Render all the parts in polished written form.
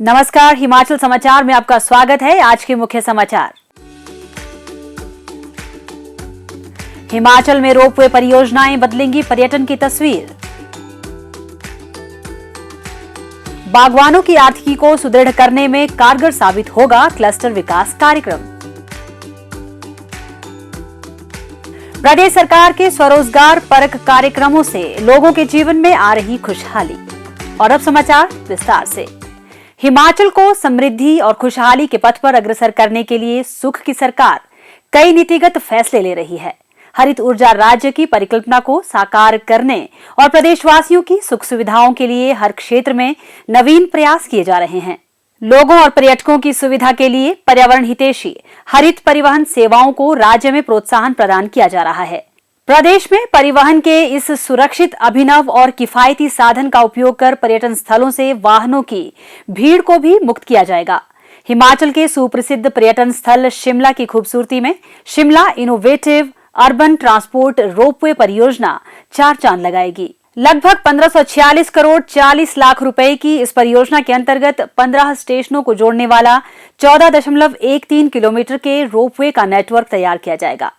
नमस्कार, हिमाचल समाचार में आपका स्वागत है। आज के मुख्य समाचार। हिमाचल में रोपवे परियोजनाएं बदलेंगी पर्यटन की तस्वीर। बागवानों की आर्थिकी को सुदृढ़ करने में कारगर साबित होगा क्लस्टर विकास कार्यक्रम। प्रदेश सरकार के स्वरोजगार परक कार्यक्रमों से लोगों के जीवन में आ रही खुशहाली। और अब समाचार विस्तार से। हिमाचल को समृद्धि और खुशहाली के पथ पर अग्रसर करने के लिए सुख की सरकार कई नीतिगत फैसले ले रही है। हरित ऊर्जा राज्य की परिकल्पना को साकार करने और प्रदेशवासियों की सुख सुविधाओं के लिए हर क्षेत्र में नवीन प्रयास किए जा रहे हैं। लोगों और पर्यटकों की सुविधा के लिए पर्यावरण हितैषी हरित परिवहन सेवाओं को राज्य में प्रोत्साहन प्रदान किया जा रहा है। प्रदेश में परिवहन के इस सुरक्षित, अभिनव और किफायती साधन का उपयोग कर पर्यटन स्थलों से वाहनों की भीड़ को भी मुक्त किया जाएगा। हिमाचल के सुप्रसिद्ध पर्यटन स्थल शिमला की खूबसूरती में Shimla innovative urban transport ropeway परियोजना चार चांद लगाएगी। लगभग 1546 करोड़ 40 लाख रुपए की इस परियोजना के अंतर्गत 15 स्टेशनों को जोड़ने वाला 14.13 किलोमीटर के रोपवे का नेटवर्क तैयार किया जाएगा।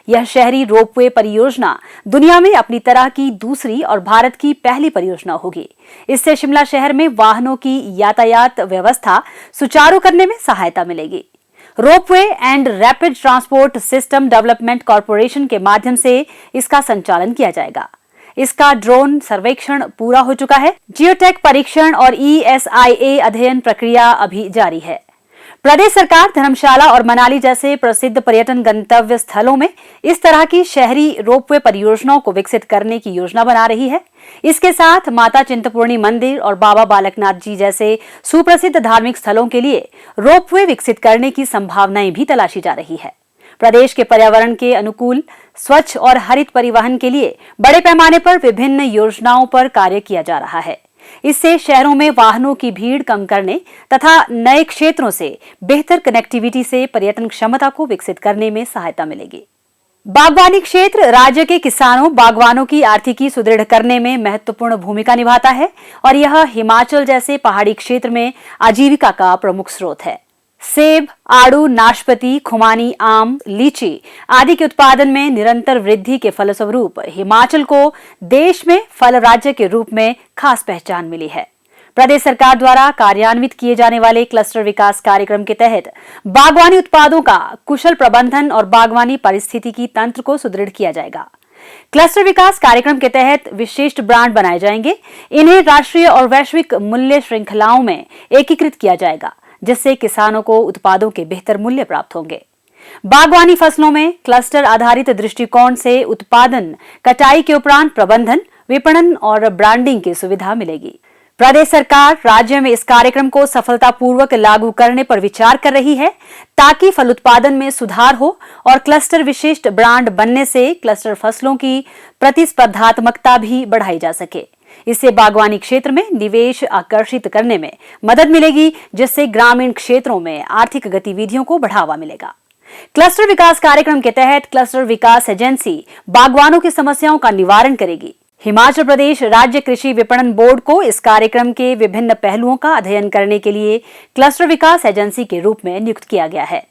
यह शहरी रोपवे परियोजना दुनिया में अपनी तरह की दूसरी और भारत की पहली परियोजना होगी। इससे शिमला शहर में वाहनों की यातायात व्यवस्था सुचारू करने में सहायता मिलेगी। Ropeway and rapid transport system development corporation के माध्यम से इसका संचालन किया जाएगा। इसका ड्रोन सर्वेक्षण पूरा हो चुका है। जियोटेक परीक्षण और ESIA अध्ययन प्रक्रिया अभी जारी है। प्रदेश सरकार धर्मशाला और मनाली जैसे प्रसिद्ध पर्यटन गंतव्य स्थलों में इस तरह की शहरी रोपवे परियोजनाओं को विकसित करने की योजना बना रही है। इसके साथ माता चिंतपूर्णी मंदिर और बाबा बालकनाथ जी जैसे सुप्रसिद्ध धार्मिक स्थलों के लिए रोपवे विकसित करने की संभावनाएं भी तलाशी जा रही है। प्रदेश के पर्यावरण के अनुकूल, स्वच्छ और हरित परिवहन के लिए बड़े पैमाने पर विभिन्न योजनाओं पर कार्य किया जा रहा है। इससे शहरों में वाहनों की भीड़ कम करने तथा नए क्षेत्रों से बेहतर कनेक्टिविटी से पर्यटन क्षमता को विकसित करने में सहायता मिलेगी। बागवानी क्षेत्र राज्य के किसानों, बागवानों की आर्थिकी सुदृढ़ करने में महत्वपूर्ण भूमिका निभाता है और यह हिमाचल जैसे पहाड़ी क्षेत्र में आजीविका का प्रमुख स्रोत है। सेब, आड़ू, नाशपाती, खुमानी, आम, लीची आदि के उत्पादन में निरंतर वृद्धि के फलस्वरूप हिमाचल को देश में फल राज्य के रूप में खास पहचान मिली है। प्रदेश सरकार द्वारा कार्यान्वित किए जाने वाले क्लस्टर विकास कार्यक्रम के तहत बागवानी उत्पादों का कुशल प्रबंधन और बागवानी पारिस्थितिकी तंत्र को सुदृढ़ किया जाएगा। क्लस्टर विकास कार्यक्रम के तहत विशिष्ट ब्रांड बनाए जाएंगे। इन्हें राष्ट्रीय और वैश्विक मूल्य श्रृंखलाओं में एकीकृत किया जाएगा, जिससे किसानों को उत्पादों के बेहतर मूल्य प्राप्त होंगे। बागवानी फसलों में क्लस्टर आधारित दृष्टिकोण से उत्पादन, कटाई के उपरांत प्रबंधन, विपणन और ब्रांडिंग की सुविधा मिलेगी। प्रदेश सरकार राज्य में इस कार्यक्रम को सफलतापूर्वक लागू करने पर विचार कर रही है, ताकि फल उत्पादन में सुधार हो और क्लस्टर विशिष्ट ब्रांड बनने से क्लस्टर फसलों की प्रतिस्पर्धात्मकता भी बढ़ाई जा सके। इससे बागवानी क्षेत्र में निवेश आकर्षित करने में मदद मिलेगी, जिससे ग्रामीण क्षेत्रों में आर्थिक गतिविधियों को बढ़ावा मिलेगा। क्लस्टर विकास कार्यक्रम के तहत क्लस्टर विकास एजेंसी बागवानों की समस्याओं का निवारण करेगी। हिमाचल प्रदेश राज्य कृषि विपणन बोर्ड को इस कार्यक्रम के विभिन्न पहलुओं का अध्ययन करने के लिए क्लस्टर विकास एजेंसी के रूप में नियुक्त किया गया है।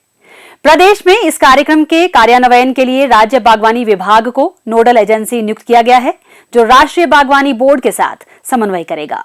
प्रदेश में इस कार्यक्रम के कार्यान्वयन के लिए राज्य बागवानी विभाग को नोडल एजेंसी नियुक्त किया गया है, जो राष्ट्रीय बागवानी बोर्ड के साथ समन्वय करेगा।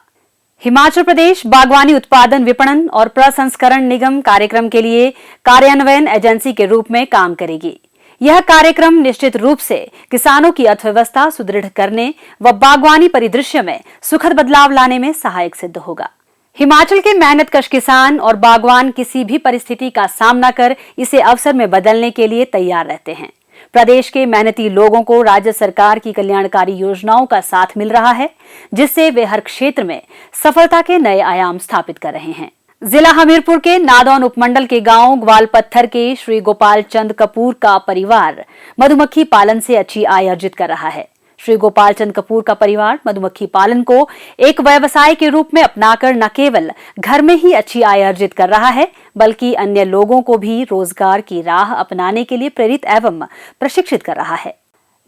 हिमाचल प्रदेश बागवानी उत्पादन विपणन और प्रसंस्करण निगम कार्यक्रम के लिए कार्यान्वयन एजेंसी के रूप में काम करेगी। यह कार्यक्रम निश्चित रूप से किसानों की अर्थव्यवस्था सुदृढ़ करने व बागवानी परिदृश्य में सुखद बदलाव लाने में सहायक सिद्ध होगा। हिमाचल के मेहनतकश किसान और बागवान किसी भी परिस्थिति का सामना कर इसे अवसर में बदलने के लिए तैयार रहते हैं। प्रदेश के मेहनती लोगों को राज्य सरकार की कल्याणकारी योजनाओं का साथ मिल रहा है, जिससे वे हर क्षेत्र में सफलता के नए आयाम स्थापित कर रहे हैं। जिला हमीरपुर के नादौन उपमंडल के गांव ग्वालपत्थर के श्री गोपाल चंद कपूर का परिवार मधुमक्खी पालन से अच्छी आय अर्जित कर रहा है। श्री गोपाल चंद कपूर का परिवार मधुमक्खी पालन को एक व्यवसाय के रूप में अपनाकर न केवल घर में ही अच्छी आय अर्जित कर रहा है, बल्कि अन्य लोगों को भी रोजगार की राह अपनाने के लिए प्रेरित एवं प्रशिक्षित कर रहा है।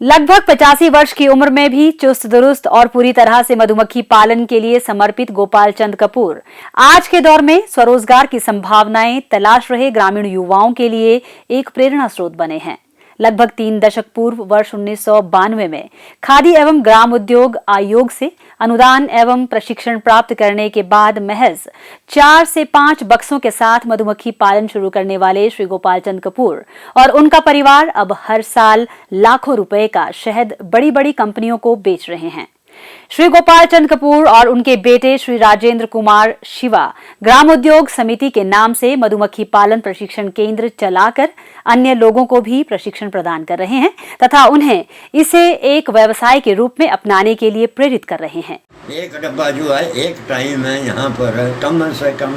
लगभग 85 वर्ष की उम्र में भी चुस्त दुरुस्त और पूरी तरह से मधुमक्खी पालन के लिए समर्पित गोपाल चंद कपूर आज के दौर में स्वरोजगार की संभावनाएं तलाश रहे ग्रामीण युवाओं के लिए एक प्रेरणा स्रोत बने हैं। लगभग 3 दशक पूर्व वर्ष 1992 में खादी एवं ग्राम उद्योग आयोग से अनुदान एवं प्रशिक्षण प्राप्त करने के बाद महज 4 से 5 बक्सों के साथ मधुमक्खी पालन शुरू करने वाले श्री गोपाल चंद कपूर और उनका परिवार अब हर साल लाखों रुपए का शहद बड़ी बड़ी कंपनियों को बेच रहे हैं। श्री गोपाल चंद कपूर और उनके बेटे श्री राजेंद्र कुमार शिवा ग्राम उद्योग समिति के नाम से मधुमक्खी पालन प्रशिक्षण केंद्र चलाकर अन्य लोगों को भी प्रशिक्षण प्रदान कर रहे हैं तथा उन्हें इसे एक व्यवसाय के रूप में अपनाने के लिए प्रेरित कर रहे हैं। एक डब्बा जो है एक टाइम है यहाँ पर कम से कम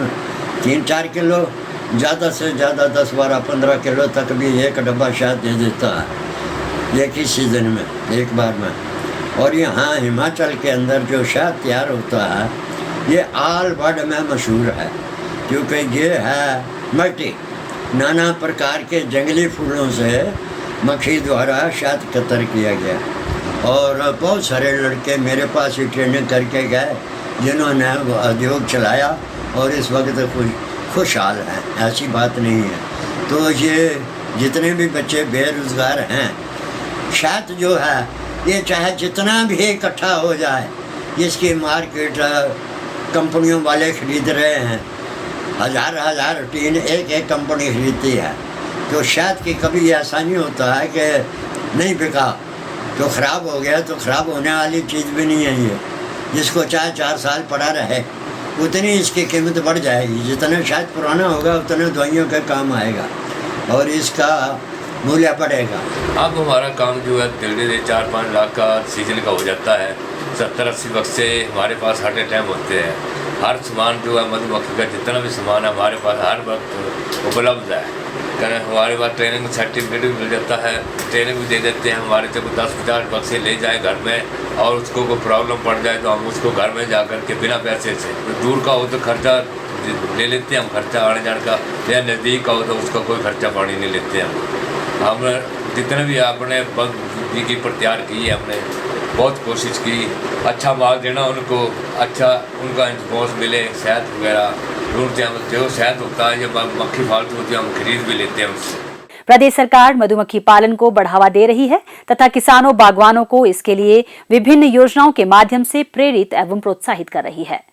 3-4 किलो, ज़्यादा से ज़्यादा 10-12-15 किलो तक भी एक डब्बा शहद दे देता है एक ही सीजन में, एक बार में। और यहाँ हिमाचल के अंदर जो शहद तैयार होता है ये आल वर्ल्ड में मशहूर है, क्योंकि ये है मल्टी नाना प्रकार के जंगली फूलों से मक्खी द्वारा शहद कतर किया गया। और बहुत सारे लड़के मेरे पास ही ट्रेनिंग करके गए जिन्होंने उद्योग चलाया और इस वक्त खुशहाल हैं, ऐसी बात नहीं है। तो ये जितने भी बच्चे बेरोज़गार हैं, शहद जो है ये चाहे जितना भी इकट्ठा हो जाए, इसकी मार्केट कंपनियों वाले ख़रीद रहे हैं, हज़ार टीन एक कंपनी खरीदती है। तो शहद की कभी ऐसा नहीं होता है कि नहीं बिका तो ख़राब हो गया, तो ख़राब होने वाली चीज़ भी नहीं है ये। जिसको चाहे 4 साल पड़ा रहे उतनी इसकी कीमत बढ़ जाएगी, जितना शहद पुराना होगा उतने दवाइयों के काम आएगा और इसका मूल्य बढ़ेगा। अब हमारा काम जो है धीरे 4-5 लाख का सीजन का हो जाता है। 70-80 बक्से हमारे पास हर टाइम होते हैं। हर सामान जो है मधुमक्खी का जितना भी सामान है हमारे पास हर वक्त उपलब्ध है। कारण हमारे पास ट्रेनिंग सर्टिफिकेट भी मिल जाता है, ट्रेनिंग भी दे देते हैं। हमारे से 10-50 बक्से ले जाए घर में और उसको कोई प्रॉब्लम पड़ जाए तो हम उसको घर में जा कर के बिना पैसे से, दूर का हो तो खर्चा ले लेते हैं हम, खर्चा आने जाने का, या नज़दीक का हो तो उसका कोई खर्चा पानी नहीं लेते हम जितने भी आपने बग की पर तैयार की है, हमने बहुत कोशिश की अच्छा माल देना उनको, अच्छा उनका रिस्पॉन्स मिले। शहद वगैरह ढूंढते हैं, जो शहद होता है, जब मक्खी फालतू होती है हम खरीद भी लेते हैं उससे। प्रदेश सरकार मधुमक्खी पालन को बढ़ावा दे रही है तथा किसानों बागवानों को इसके लिए विभिन्न योजनाओं के माध्यम से प्रेरित एवं प्रोत्साहित कर रही है।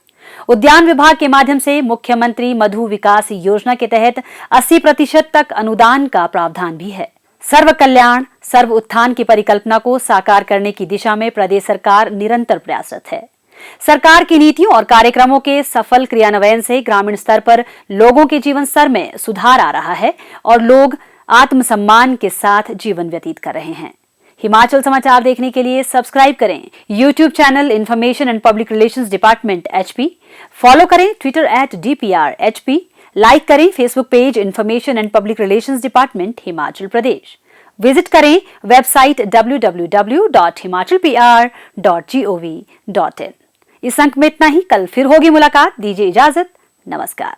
उद्यान विभाग के माध्यम से मुख्यमंत्री मधु विकास योजना के तहत 80% तक अनुदान का प्रावधान भी है। सर्व कल्याण सर्व उत्थान की परिकल्पना को साकार करने की दिशा में प्रदेश सरकार निरंतर प्रयासरत है। सरकार की नीतियों और कार्यक्रमों के सफल क्रियान्वयन से ग्रामीण स्तर पर लोगों के जीवन स्तर में सुधार आ रहा है और लोग आत्मसम्मान के साथ जीवन व्यतीत कर रहे हैं। हिमाचल समाचार देखने के लिए सब्सक्राइब करें YouTube channel information and public relations department HP, follow करें ट्विटर @DPR HP, लाइक करें Facebook page information and public relations department Himachal Pradesh, visit करें वेबसाइट www.himachalpr.gov.in। इस अंक में इतना ही। कल फिर होगी मुलाकात, दीजिए इजाजत, नमस्कार।